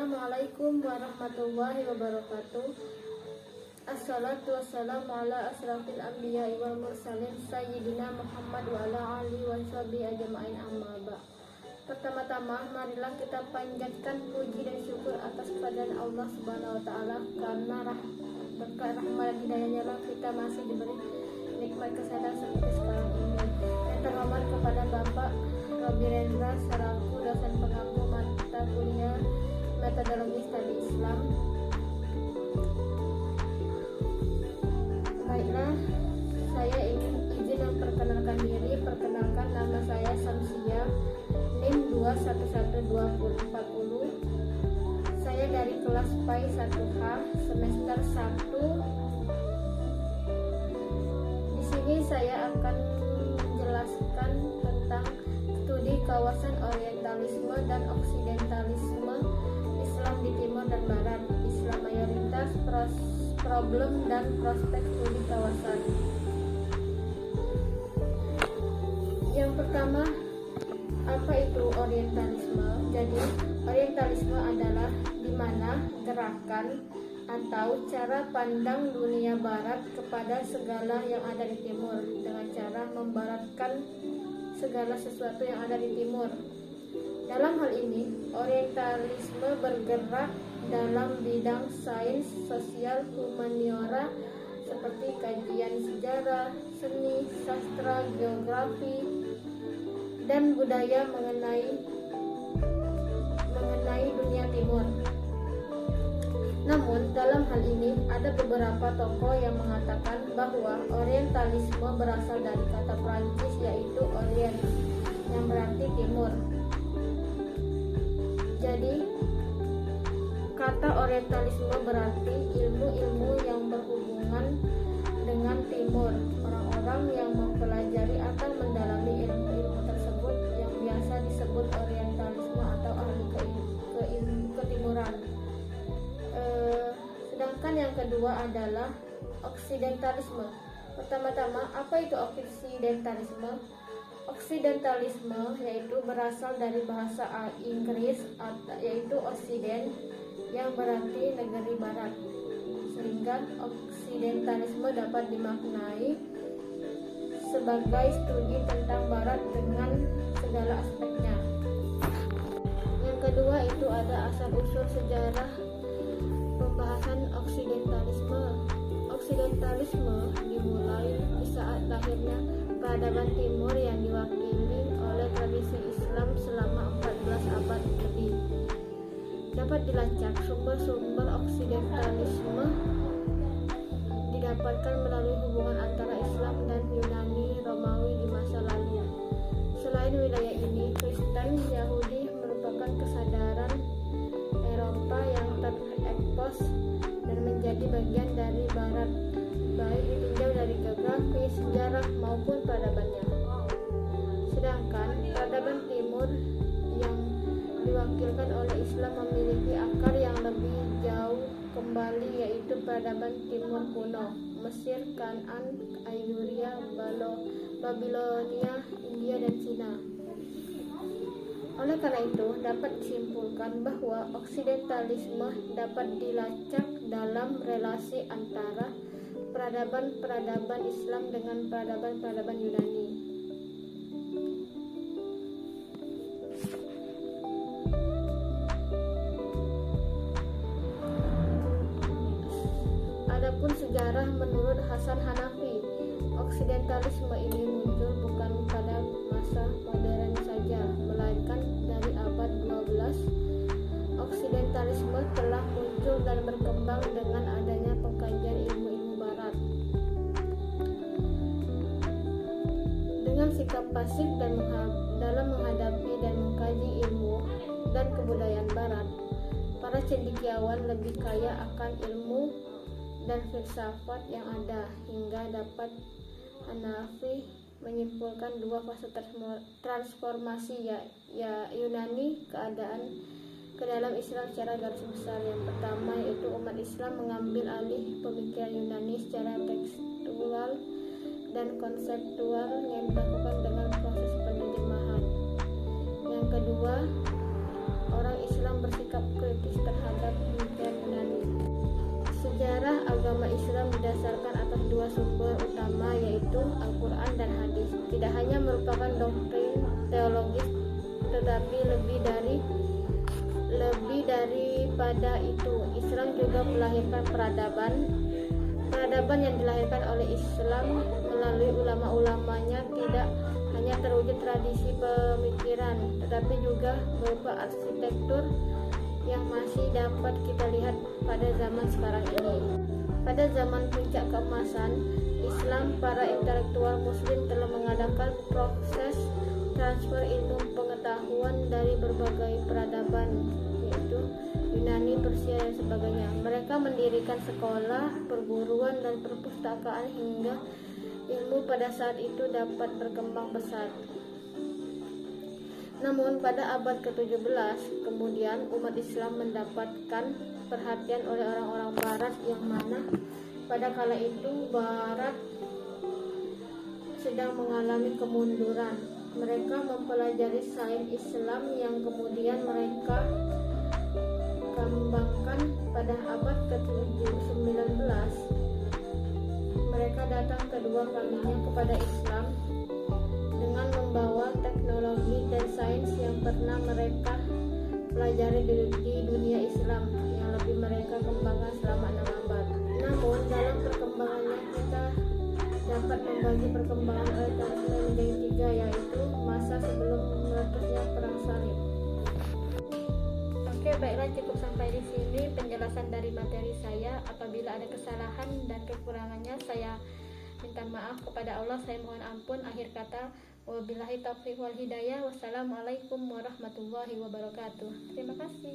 Assalamualaikum warahmatullahi wabarakatuh. Assalatu wassalamu ala asrafil anbiya'i wal mursalin sayyidina Muhammad wa ala alihi wa sahbihi ajma'in, amma ba'. Pertama-tama marilah kita panjatkan puji dan syukur atas kepada Allah Subhanahu wa taala, karena berkat rahmat dan hidayahnya lah kita masih diberi nikmat kesehatan seperti sekarang ini. Yang terhormat kepada Bapak Robi Rendra selaku dosen pengampu mata kuliah Metodologi Studi Islam. Baiklah, saya izin memperkenalkan diri. Perkenalkan, nama saya Samsia, NIM 2112040. Saya dari kelas PAI 1H semester 1. Di sini saya akan menjelaskan tentang studi kawasan orientalisme dan oksidentalisme Islam di Timur dan Barat, Islam mayoritas, problem dan prospek studi kawasan. Yang pertama, apa itu orientalisme? Jadi, orientalisme adalah di mana gerakan atau cara pandang dunia barat kepada segala yang ada di timur dengan cara membaratkan segala sesuatu yang ada di timur. Dalam hal ini, orientalisme bergerak dalam bidang sains, sosial, humaniora seperti kajian sejarah, seni, sastra, geografi, dan budaya mengenai dunia timur. Namun, dalam hal ini ada beberapa tokoh yang mengatakan bahwa orientalisme berasal dari kata Prancis yaitu orient, yang berarti timur. Jadi, kata orientalisme berarti ilmu-ilmu yang berhubungan dengan timur. Orang-orang yang mempelajari atau mendalami ilmu-ilmu tersebut yang biasa disebut orientalisme atau ahli ketimuran. Sedangkan yang kedua adalah oksidentalisme. Pertama-tama, apa itu oksidentalisme? Oksidentalisme yaitu berasal dari bahasa Inggris yaitu Occiden, yang berarti negeri barat, sehingga oksidentalisme dapat dimaknai sebagai studi tentang barat dengan segala aspeknya. Yang kedua itu ada asal-usul sejarah pembahasan oksidentalisme. Oksidentalisme dimulai di saat lahirnya peradaban timur yang diwakili oleh tradisi Islam selama 14 abad lebih. Dapat dilacak sumber-sumber oksidentalisme didapatkan melalui hubungan antara Islam dan Yunani Romawi di masa lalu. Selain wilayah ini, Kristen, Yahudi merupakan kesadaran Eropa yang terekspos dan menjadi bagian dari Barat, baik ditinjau dari geografi, sejarah maupun peradabannya. Sedangkan peradaban Timur yang diwakilkan oleh Islam memiliki akar yang lebih jauh kembali, yaitu peradaban Timur kuno, Mesir, Kanaan, Ayuria, Babilonia, India, dan Cina. Oleh karena itu, dapat disimpulkan bahwa oksidentalisme dapat dilacak dalam relasi antara peradaban-peradaban Islam dengan peradaban-peradaban Yunani. Adapun sejarah menurut Hasan Hanafi, oksidentalisme ini muncul bukan pada masa modern saja, melainkan dari abad 12. Oksidentalisme telah muncul dan berkembang dengan adanya pengkajian ilmu-ilmu barat. Dengan sikap pasif dan dalam menghadapi dan mengkaji ilmu dan kebudayaan barat, para cendekiawan lebih kaya akan ilmu dan filsafat yang ada, hingga dapat Hanafi menyimpulkan dua fase transformasi ya Yunani keadaan ke dalam Islam secara garis besar. Yang pertama yaitu umat Islam mengambil alih pemikiran Yunani secara tekstual dan konseptual yang dilakukan dengan proses penerjemahan. Yang kedua, orang Islam Islam bersikap kritis terhadap pemikiran Yunani. Sejarah agama Islam didasarkan atas dua sumber utama, yaitu Al-Quran dan hadis. Tidak hanya merupakan doktrin teologis, tetapi lebih daripada itu, Islam juga melahirkan peradaban yang dilahirkan oleh Islam melalui ulama-ulamanya tidak hanya terwujud tradisi pemikiran, tetapi juga berupa arsitektur yang masih dapat kita lihat pada zaman sekarang ini. Pada zaman puncak keemasan Islam, para intelektual muslim telah mengadakan proses transfer ilmu pengetahuan dari berbagai peradaban, yaitu Yunani, Persia, dan sebagainya. Mereka mendirikan sekolah, perguruan, dan perpustakaan hingga ilmu pada saat itu dapat berkembang pesat. Namun pada abad ke-17 kemudian umat Islam mendapatkan perhatian oleh orang-orang Barat, yang mana pada kala itu Barat sedang mengalami kemunduran. Mereka mempelajari sains Islam yang kemudian mereka kembangkan pada abad ke-19. Mereka datang kedua kalinya kepada Islam dengan membawa teknologi dan sains yang pernah mereka pelajari di dunia Islam yang lebih mereka kembangkan selama 6 abad. Namun dalam perkembangannya kita dapat membagi perkembangan orientalisme menjadi 3, yaitu masa sebelum meletusnya perang salib. Oke, baiklah, cukup sampai di sini penjelasan dari materi saya. Apabila ada kesalahan dan kekurangannya, saya minta maaf kepada Allah, saya mohon ampun. Akhir kata, wabillahi taufiq wal hidayah. Wassalamualaikum warahmatullahi wabarakatuh. Terima kasih.